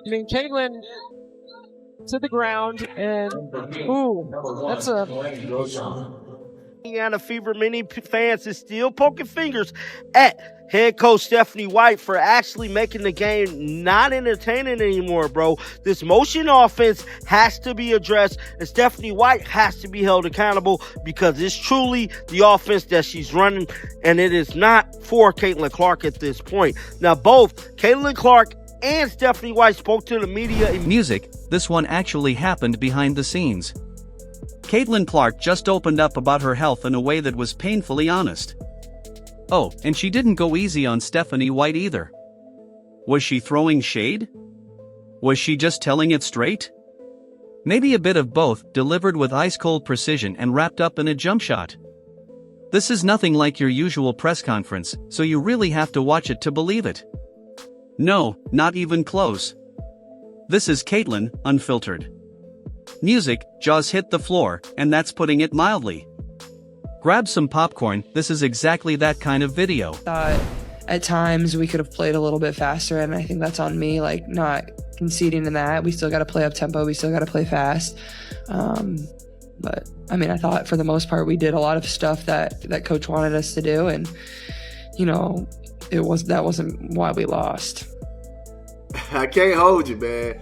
I mean, Caitlin to the ground, and ooh, that's a... Indiana Fever mini fans is still poking fingers at head coach Stephanie White for actually making the game not entertaining anymore, bro. This motion offense has to be addressed, and Stephanie White has to be held accountable because it's truly the offense that she's running, and it is not for Caitlin Clark at this point. Now, both Caitlin Clark and Stephanie White spoke to the media. Music, this one actually happened behind the scenes. Caitlin Clark just opened up about her health in a way that was painfully honest. Oh, and she didn't go easy on Stephanie White either. Was she throwing shade? Was she just telling it straight? Maybe a bit of both, delivered with ice-cold precision and wrapped up in a jump shot. This is nothing like your usual press conference, so you really have to watch it to believe it. No, not even close. This is Caitlin, unfiltered. Music, jaws hit the floor, and that's putting it mildly. Grab some popcorn, this is exactly that kind of video. At times we could have played a little bit faster, and I think that's on me, like not conceding in that. We still got to play up tempo, we still got to play fast. But I mean, I thought for the most part we did a lot of stuff that coach wanted us to do, and you know, that wasn't why we lost. I can't hold you, man.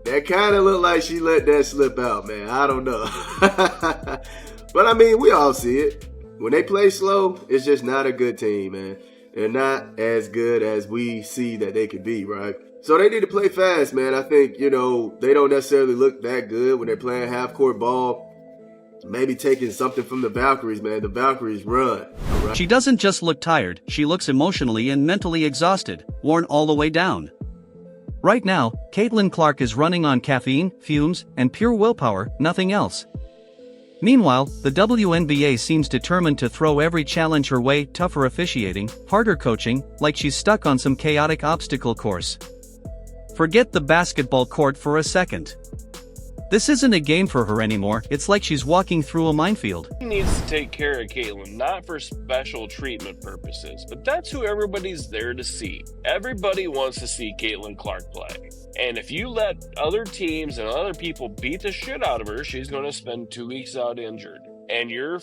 That kind of looked like she let that slip out, man. I don't know. But, I mean, we all see it. When they play slow, it's just not a good team, man. They're not as good as we see that they could be, right? So they need to play fast, man. I think, you know, they don't necessarily look that good when they're playing half-court ball. Maybe taking something from the Valkyries, man. The Valkyries run. Right? She doesn't just look tired, she looks emotionally and mentally exhausted, worn all the way down. Right now, Caitlin Clark is running on caffeine, fumes, and pure willpower, nothing else. Meanwhile, the WNBA seems determined to throw every challenge her way, tougher officiating, harder coaching, like she's stuck on some chaotic obstacle course. Forget the basketball court for a second. This isn't a game for her anymore, it's like she's walking through a minefield. He needs to take care of Caitlin, not for special treatment purposes, but that's who everybody's there to see. Everybody wants to see Caitlin Clark play. And if you let other teams and other people beat the shit out of her, she's going to spend 2 weeks out injured. And your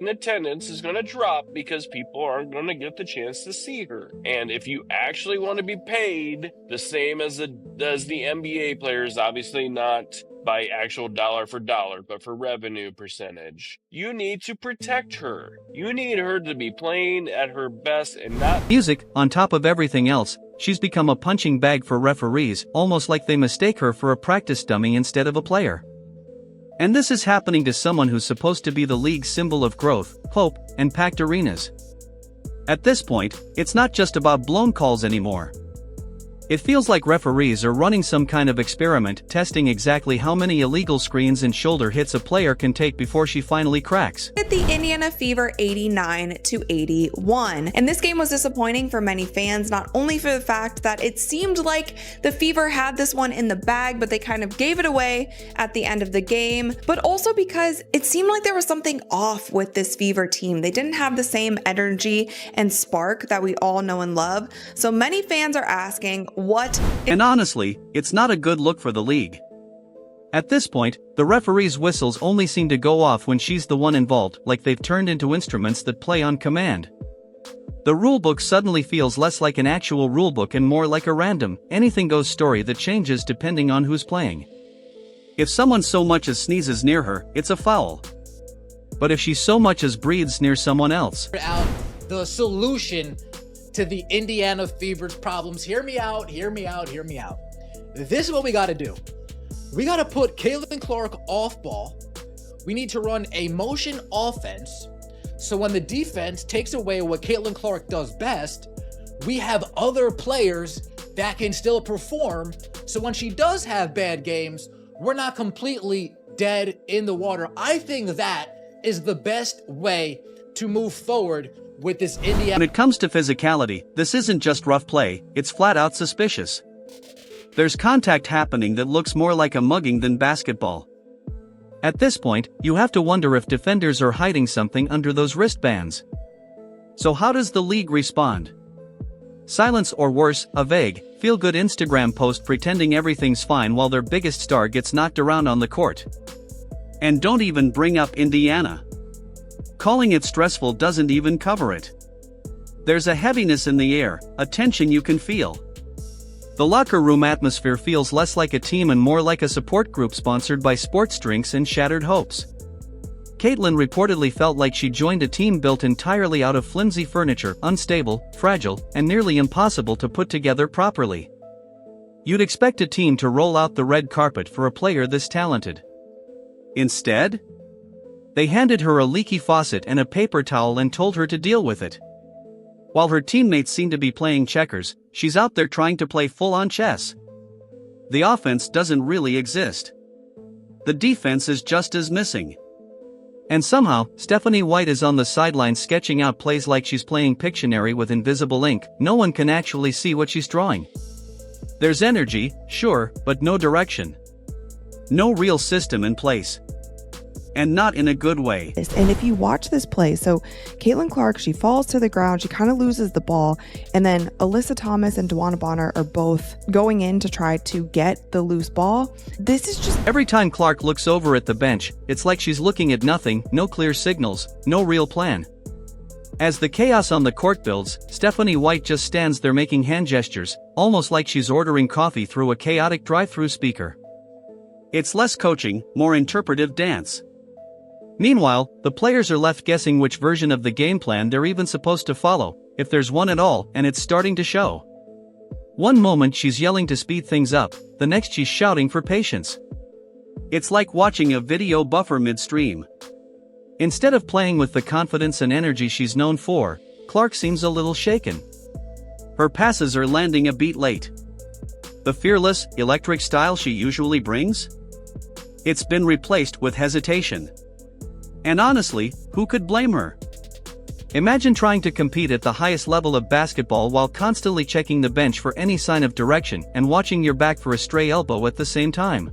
attendance is going to drop because people aren't going to get the chance to see her. And if you actually want to be paid the same as the NBA players, obviously not by actual dollar for dollar, but for revenue percentage, you need to protect her. You need her to be playing at her best and not... Music, on top of everything else, she's become a punching bag for referees, almost like they mistake her for a practice dummy instead of a player. And this is happening to someone who's supposed to be the league's symbol of growth, hope, and packed arenas. At this point, it's not just about blown calls anymore. It feels like referees are running some kind of experiment, testing exactly how many illegal screens and shoulder hits a player can take before she finally cracks. The Indiana Fever 89-81. And this game was disappointing for many fans, not only for the fact that it seemed like the Fever had this one in the bag, but they kind of gave it away at the end of the game, but also because it seemed like there was something off with this Fever team. They didn't have the same energy and spark that we all know and love. So many fans are asking, what? And honestly, it's not a good look for the league. At this point, the referee's whistles only seem to go off when she's the one involved, like they've turned into instruments that play on command. The rulebook suddenly feels less like an actual rulebook and more like a random, anything-goes story that changes depending on who's playing. If someone so much as sneezes near her, it's a foul. But if she so much as breathes near someone else... The solution to the Indiana Fever's problems. Hear me out, hear me out, hear me out. This is what we got to do. We got to put Caitlin Clark off ball. We need to run a motion offense. So when the defense takes away what Caitlin Clark does best, we have other players that can still perform. So when she does have bad games, we're not completely dead in the water. I think that is the best way to move forward with this Indiana. When it comes to physicality, this isn't just rough play, it's flat out suspicious. There's contact happening that looks more like a mugging than basketball. At this point, you have to wonder if defenders are hiding something under those wristbands. So how does the league respond? Silence or worse, a vague, feel-good Instagram post pretending everything's fine while their biggest star gets knocked around on the court. And don't even bring up Indiana. Calling it stressful doesn't even cover it. There's a heaviness in the air, a tension you can feel. The locker room atmosphere feels less like a team and more like a support group sponsored by sports drinks and shattered hopes. Caitlyn reportedly felt like she joined a team built entirely out of flimsy furniture, unstable, fragile, and nearly impossible to put together properly. You'd expect a team to roll out the red carpet for a player this talented. Instead, they handed her a leaky faucet and a paper towel and told her to deal with it. While her teammates seem to be playing checkers, she's out there trying to play full-on chess. The offense doesn't really exist. The defense is just as missing. And somehow, Stephanie White is on the sidelines sketching out plays like she's playing Pictionary with invisible ink. No one can actually see what she's drawing. There's energy, sure, but no direction. No real system in place. And not in a good way. And if you watch this play, so Caitlin Clark, she falls to the ground, she kind of loses the ball, and then Alyssa Thomas and Dwana Bonner are both going in to try to get the loose ball. This is just... Every time Clark looks over at the bench, it's like she's looking at nothing, no clear signals, no real plan. As the chaos on the court builds, Stephanie White just stands there making hand gestures, almost like she's ordering coffee through a chaotic drive-through speaker. It's less coaching, more interpretive dance. Meanwhile, the players are left guessing which version of the game plan they're even supposed to follow, if there's one at all, and it's starting to show. One moment she's yelling to speed things up, the next she's shouting for patience. It's like watching a video buffer midstream. Instead of playing with the confidence and energy she's known for, Clark seems a little shaken. Her passes are landing a beat late. The fearless, electric style she usually brings? It's been replaced with hesitation. And honestly, who could blame her? Imagine trying to compete at the highest level of basketball while constantly checking the bench for any sign of direction and watching your back for a stray elbow at the same time.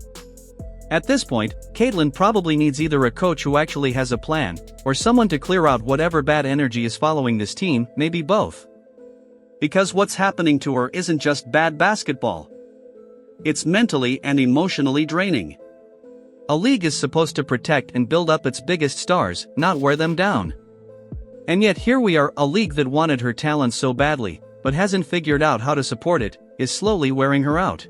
At this point, Caitlyn probably needs either a coach who actually has a plan, or someone to clear out whatever bad energy is following this team, maybe both. Because what's happening to her isn't just bad basketball. It's mentally and emotionally draining. A league is supposed to protect and build up its biggest stars, not wear them down. And yet here we are, a league that wanted her talent so badly, but hasn't figured out how to support it, is slowly wearing her out.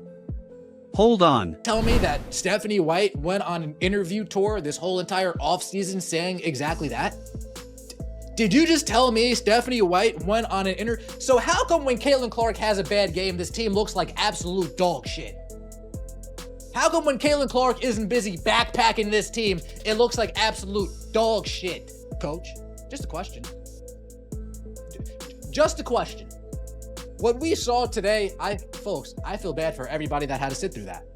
Hold on. Tell me that Stephanie White went on an interview tour this whole entire offseason saying exactly that? Did you just tell me Stephanie White went on an interview? So how come when Caitlin Clark has a bad game, this team looks like absolute dog shit? How come when Caitlin Clark isn't busy backpacking this team, it looks like absolute dog shit, coach? Just a question. Just a question. What we saw today, folks, I feel bad for everybody that had to sit through that.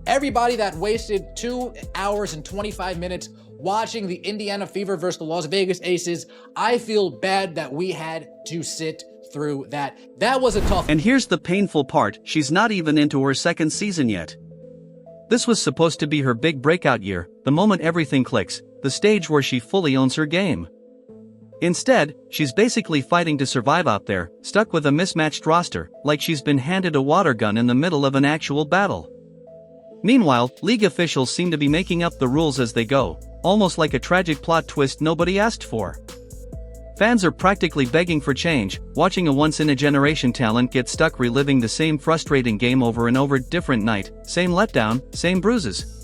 Everybody that wasted 2 hours and 25 minutes watching the Indiana Fever versus the Las Vegas Aces. I feel bad that we had to sit through that. That was a tough. And here's the painful part, she's not even into her second season yet. This was supposed to be her big breakout year, the moment everything clicks, the stage where she fully owns her game. Instead, she's basically fighting to survive out there, stuck with a mismatched roster, like she's been handed a water gun in the middle of an actual battle. Meanwhile, league officials seem to be making up the rules as they go, almost like a tragic plot twist nobody asked for. Fans are practically begging for change, watching a once-in-a-generation talent get stuck reliving the same frustrating game over and over, different night, same letdown, same bruises.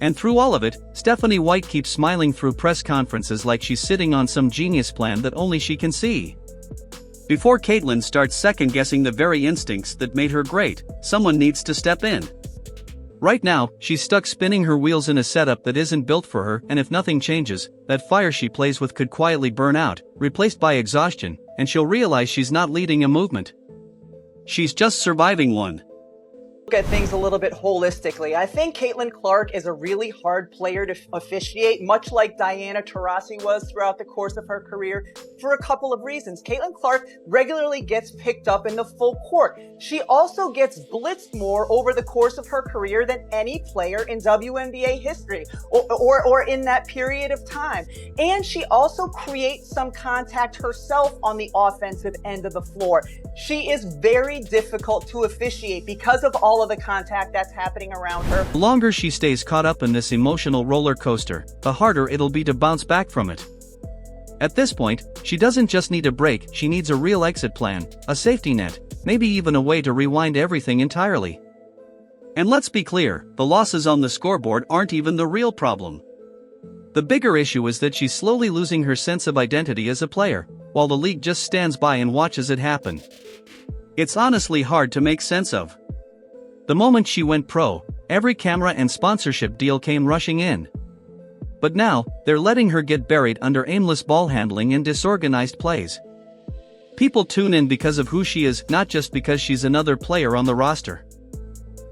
And through all of it, Stephanie White keeps smiling through press conferences like she's sitting on some genius plan that only she can see. Before Caitlyn starts second-guessing the very instincts that made her great, someone needs to step in. Right now, she's stuck spinning her wheels in a setup that isn't built for her, and if nothing changes, that fire she plays with could quietly burn out, replaced by exhaustion, and she'll realize she's not leading a movement. She's just surviving one. at things a little bit holistically. I think Caitlin Clark is a really hard player to officiate, much like Diana Taurasi was throughout the course of her career, for a couple of reasons. Caitlin Clark regularly gets picked up in the full court. She also gets blitzed more over the course of her career than any player in WNBA history or in that period of time. And she also creates some contact herself on the offensive end of the floor. She is very difficult to officiate because of all of the contact that's happening around her. The longer she stays caught up in this emotional roller coaster, the harder it'll be to bounce back from it. At this point, she doesn't just need a break, she needs a real exit plan, a safety net, maybe even a way to rewind everything entirely. And let's be clear, the losses on the scoreboard aren't even the real problem. The bigger issue is that she's slowly losing her sense of identity as a player, while the league just stands by and watches it happen. It's honestly hard to make sense of. The moment she went pro, every camera and sponsorship deal came rushing in. But now, they're letting her get buried under aimless ball handling and disorganized plays. People tune in because of who she is, not just because she's another player on the roster.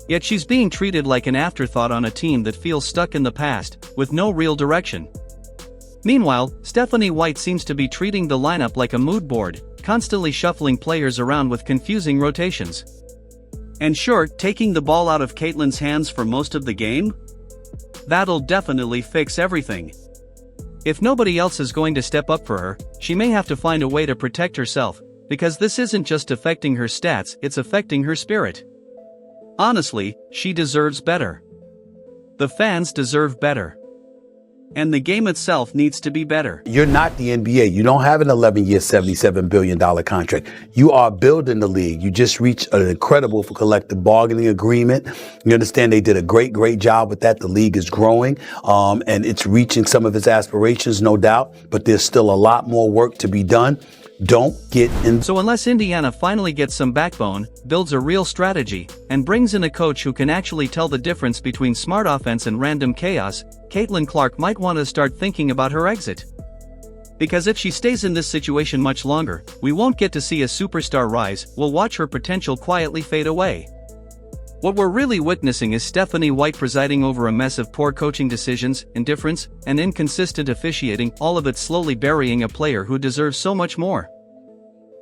Yet she's being treated like an afterthought on a team that feels stuck in the past, with no real direction. Meanwhile, Stephanie White seems to be treating the lineup like a mood board, constantly shuffling players around with confusing rotations. And sure, taking the ball out of Caitlin's hands for most of the game? That'll definitely fix everything. If nobody else is going to step up for her, she may have to find a way to protect herself, because this isn't just affecting her stats, it's affecting her spirit. Honestly, she deserves better. The fans deserve better. And the game itself needs to be better. You're not the NBA. You don't have an 11-year, $77 billion contract. You are building the league. You just reached an incredible collective bargaining agreement. You understand they did a great job with that. The league is growing, and it's reaching some of its aspirations, no doubt. But there's still a lot more work to be done. Don't get in. So unless Indiana finally gets some backbone, builds a real strategy, and brings in a coach who can actually tell the difference between smart offense and random chaos, Caitlin Clark might want to start thinking about her exit. Because if she stays in this situation much longer, we won't get to see a superstar rise, we'll watch her potential quietly fade away. What we're really witnessing is Stephanie White presiding over a mess of poor coaching decisions, indifference, and inconsistent officiating, all of it slowly burying a player who deserves so much more.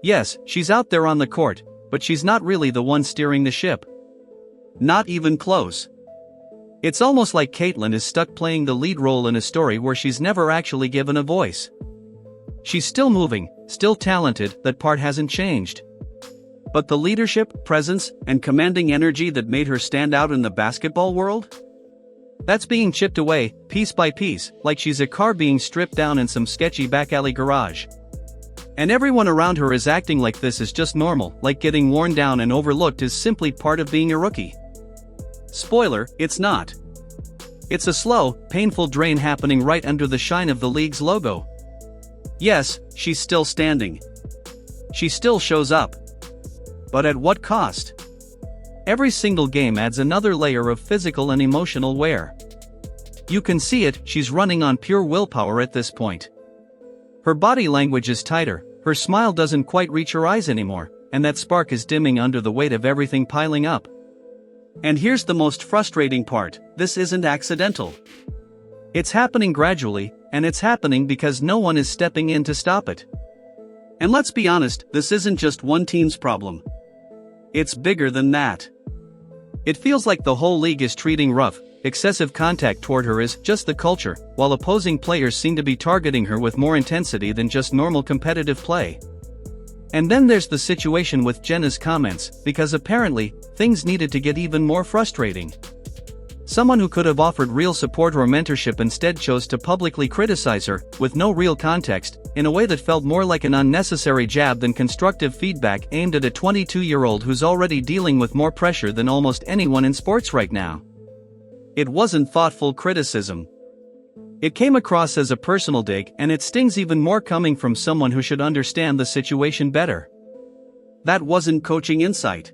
Yes, she's out there on the court, but she's not really the one steering the ship. Not even close. It's almost like Caitlin is stuck playing the lead role in a story where she's never actually given a voice. She's still moving, still talented, that part hasn't changed. But the leadership, presence, and commanding energy that made her stand out in the basketball world? That's being chipped away, piece by piece, like she's a car being stripped down in some sketchy back alley garage. And everyone around her is acting like this is just normal, like getting worn down and overlooked is simply part of being a rookie. Spoiler, it's not. It's a slow, painful drain happening right under the shine of the league's logo. Yes, she's still standing. She still shows up. But at what cost? Every single game adds another layer of physical and emotional wear. You can see it, she's running on pure willpower at this point. Her body language is tighter, her smile doesn't quite reach her eyes anymore, and that spark is dimming under the weight of everything piling up. And here's the most frustrating part, this isn't accidental. It's happening gradually, and it's happening because no one is stepping in to stop it. And let's be honest, this isn't just one team's problem. It's bigger than that. It feels like the whole league is treating rough, excessive contact toward her as just the culture, while opposing players seem to be targeting her with more intensity than just normal competitive play. And then there's the situation with Jenna's comments, because apparently, things needed to get even more frustrating. Someone who could have offered real support or mentorship instead chose to publicly criticize her, with no real context, in a way that felt more like an unnecessary jab than constructive feedback aimed at a 22-year-old who's already dealing with more pressure than almost anyone in sports right now. It wasn't thoughtful criticism. It came across as a personal dig, and it stings even more coming from someone who should understand the situation better. That wasn't coaching insight.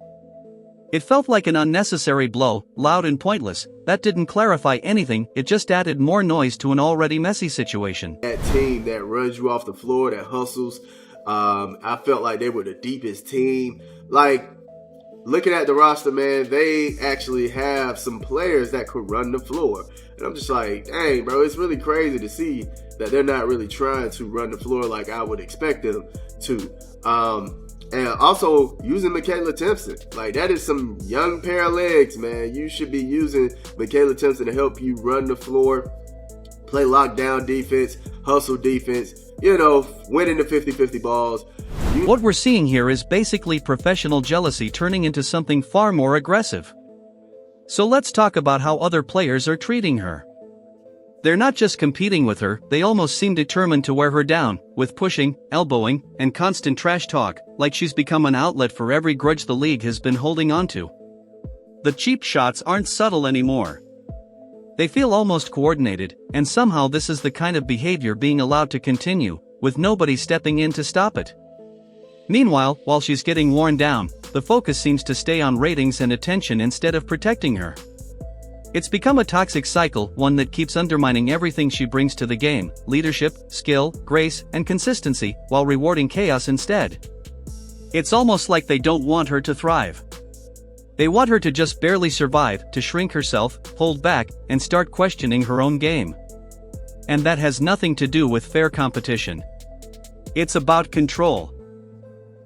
It felt like an unnecessary blow, loud and pointless, that didn't clarify anything, it just added more noise to an already messy situation. That team that runs you off the floor, that hustles, I felt like they were the deepest team. Like, looking at the roster, man, they actually have some players that could run the floor. And I'm just like, dang, bro, it's really crazy to see that they're not really trying to run the floor like I would expect them to. And also using Michaela Timpson. Like, that is some young pair of legs, man. You should be using Michaela Timpson to help you run the floor, play lockdown defense, hustle defense, winning the 50-50 balls. What we're seeing here is basically professional jealousy turning into something far more aggressive. So let's talk about how other players are treating her. They're not just competing with her, they almost seem determined to wear her down, with pushing, elbowing, and constant trash talk, like she's become an outlet for every grudge the league has been holding onto. The cheap shots aren't subtle anymore. They feel almost coordinated, and somehow this is the kind of behavior being allowed to continue, with nobody stepping in to stop it. Meanwhile, while she's getting worn down, the focus seems to stay on ratings and attention instead of protecting her. It's become a toxic cycle, one that keeps undermining everything she brings to the game: leadership, skill, grace, and consistency, while rewarding chaos instead. It's almost like they don't want her to thrive. They want her to just barely survive, to shrink herself, hold back, and start questioning her own game. And that has nothing to do with fair competition. It's about control.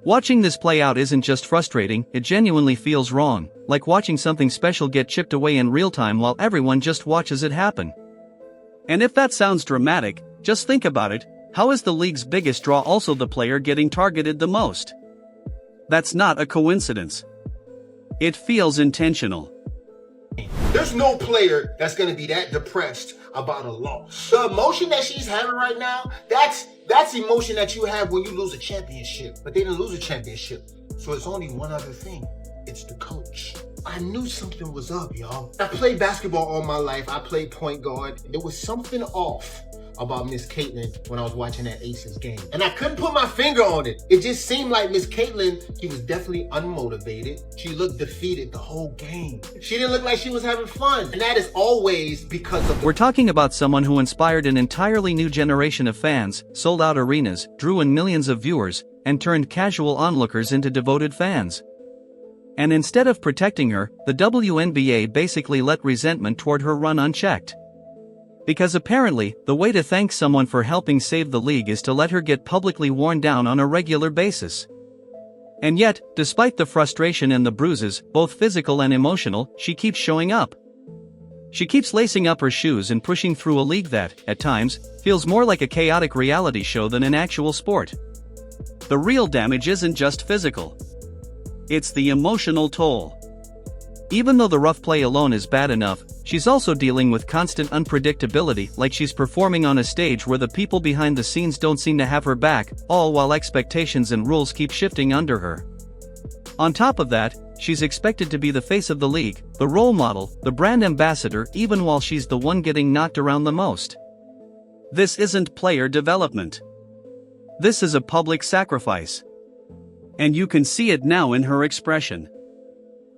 Watching this play out isn't just frustrating, it genuinely feels wrong, like watching something special get chipped away in real time while everyone just watches it happen. And if that sounds dramatic, just think about it: how is the league's biggest draw also the player getting targeted the most? That's not a coincidence. It feels intentional. There's no player that's going to be that depressed about a loss. The emotion that she's having right now, that's emotion that you have when you lose a championship. But they didn't lose a championship. So it's only one other thing. It's the coach. I knew something was up, y'all. I played basketball all my life. I played point guard. There was something off about Miss Caitlin when I was watching that Aces game. And I couldn't put my finger on it. It just seemed like Miss Caitlin, she was definitely unmotivated. She looked defeated the whole game. She didn't look like she was having fun. And that is always because of We're talking about someone who inspired an entirely new generation of fans, sold out arenas, drew in millions of viewers, and turned casual onlookers into devoted fans. And instead of protecting her, the WNBA basically let resentment toward her run unchecked. Because apparently, the way to thank someone for helping save the league is to let her get publicly worn down on a regular basis. And yet, despite the frustration and the bruises, both physical and emotional, she keeps showing up. She keeps lacing up her shoes and pushing through a league that, at times, feels more like a chaotic reality show than an actual sport. The real damage isn't just physical. It's the emotional toll. Even though the rough play alone is bad enough, she's also dealing with constant unpredictability, like she's performing on a stage where the people behind the scenes don't seem to have her back, all while expectations and rules keep shifting under her. On top of that, she's expected to be the face of the league, the role model, the brand ambassador, even while she's the one getting knocked around the most. This isn't player development. This is a public sacrifice. And you can see it now in her expression.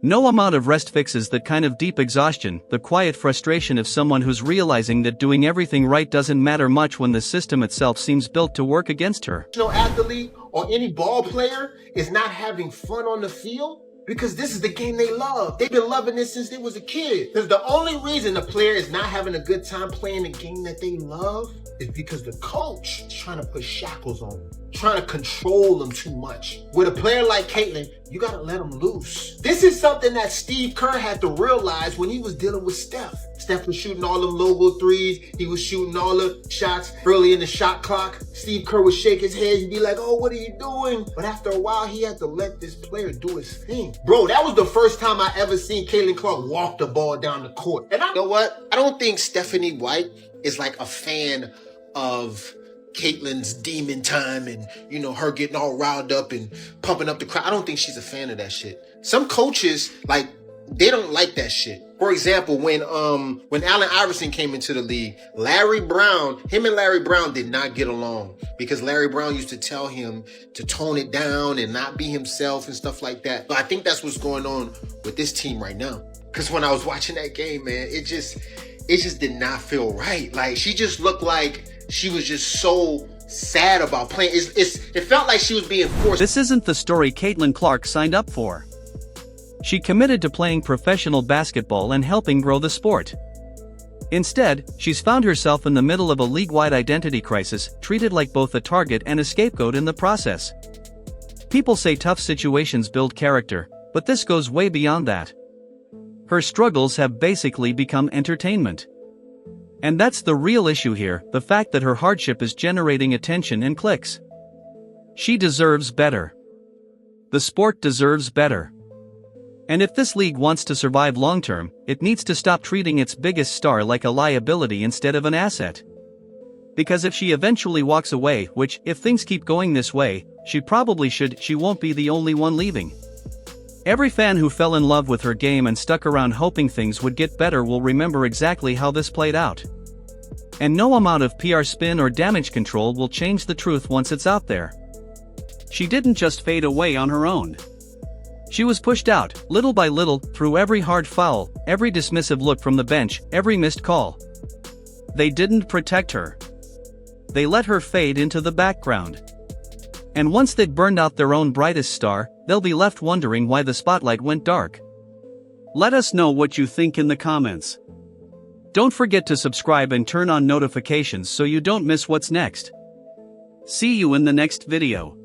No amount of rest fixes that kind of deep exhaustion, the quiet frustration of someone who's realizing that doing everything right doesn't matter much when the system itself seems built to work against her. No athlete or any ball player is not having fun on the field because this is the game they love. They've been loving this since they was a kid. Because the only reason a player is not having a good time playing the game that they love is because the coach is trying to put shackles on them, trying to control them too much. With a player like Caitlin, you gotta let them loose. This is something that Steve Kerr had to realize when he was dealing with Steph. Steph was shooting all them logo threes. He was shooting all the shots early in the shot clock. Steve Kerr would shake his head and be like, oh, what are you doing? But after a while, he had to let this player do his thing. Bro, that was the first time I ever seen Caitlin Clark walk the ball down the court. And you know what? I don't think Stephanie White is like a fan of Caitlin's demon time and, you know, her getting all riled up and pumping up the crowd. I don't think she's a fan of that shit. Some coaches, like, they don't like that shit. For example, when Allen Iverson came into the league, him and Larry Brown did not get along because Larry Brown used to tell him to tone it down and not be himself and stuff like that. But I think that's what's going on with this team right now. Because when I was watching that game, man, it just did not feel right. Like, she just looked like she was just so sad about playing. It felt like she was being forced. This isn't the story Caitlin Clark signed up for. She committed to playing professional basketball and helping grow the sport. Instead, she's found herself in the middle of a league-wide identity crisis, treated like both a target and a scapegoat in the process. People say tough situations build character, but this goes way beyond that. Her struggles have basically become entertainment. And that's the real issue here, the fact that her hardship is generating attention and clicks. She deserves better. The sport deserves better. And if this league wants to survive long-term, it needs to stop treating its biggest star like a liability instead of an asset. Because if she eventually walks away, which, if things keep going this way, she probably should, she won't be the only one leaving. Every fan who fell in love with her game and stuck around hoping things would get better will remember exactly how this played out. And no amount of PR spin or damage control will change the truth once it's out there. She didn't just fade away on her own. She was pushed out, little by little, through every hard foul, every dismissive look from the bench, every missed call. They didn't protect her. They let her fade into the background. And once they've burned out their own brightest star, they'll be left wondering why the spotlight went dark. Let us know what you think in the comments. Don't forget to subscribe and turn on notifications so you don't miss what's next. See you in the next video.